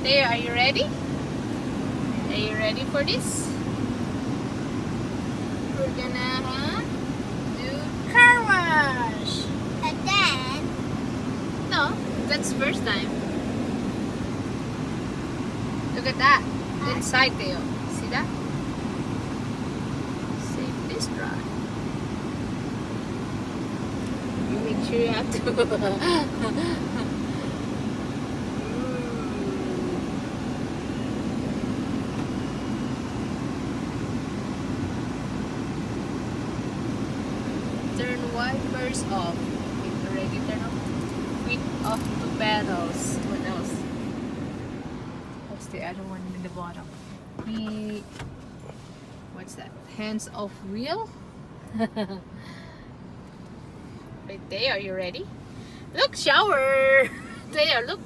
There, are you ready? Are you ready for this? We're gonna do car wash. And then, No, that's first time. Look at that. Inside Theo. See that? Save this dry. You make sure you have to. Turn wipers off. It's already turned off. Feet off the pedals. What else? What's the other one in the bottom? What's that? Hands off wheel? Right there, are you ready? Look, shower! There, look.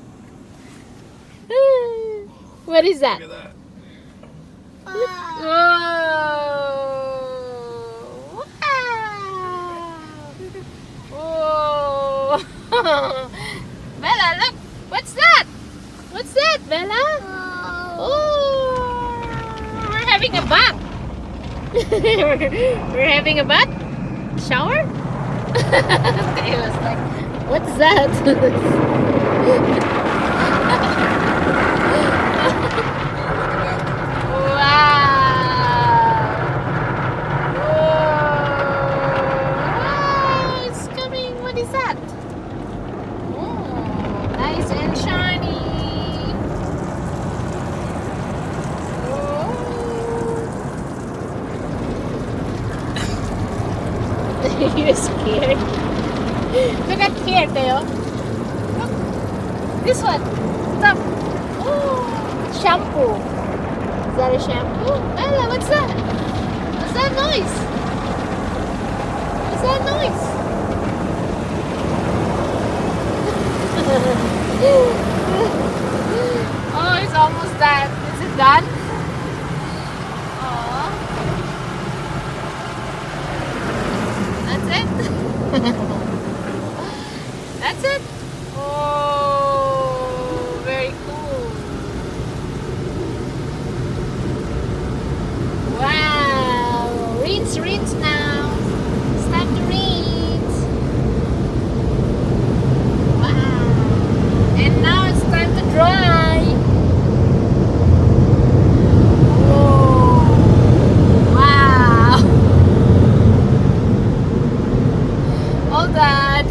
What is that? Look at that. Whoa! Whoa! Bella, look! What's that? What's that, Bella? Oh! We're having a bath. We're having a bath? Shower? They was like, what's that? It's coming. What is that? Oh, nice and shiny. Oh. You're scared. Look at here, Theo. Look. This one. Stop. Oh, shampoo. Is that a shampoo? Bella, what's that? What's that noise? What's that noise? Oh, it's almost done. Is it done? Oh. That's it? That's it? Oh, very cool. Wow. Rinse now. It's time to rinse. Wow. And now it's time to dry. Whoa. Wow. All done.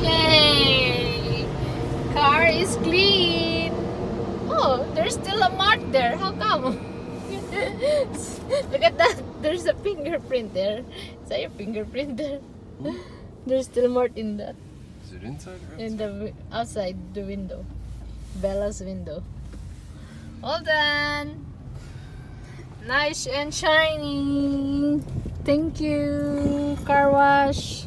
Yay. Car is clean. Oh, there's still a mark there. How come? Look at that. There's a fingerprint there. Is that your fingerprint there? There's still more in that. Is it inside or outside? In the outside the window. Bella's window. All done. Nice and shiny. Thank you. Car wash.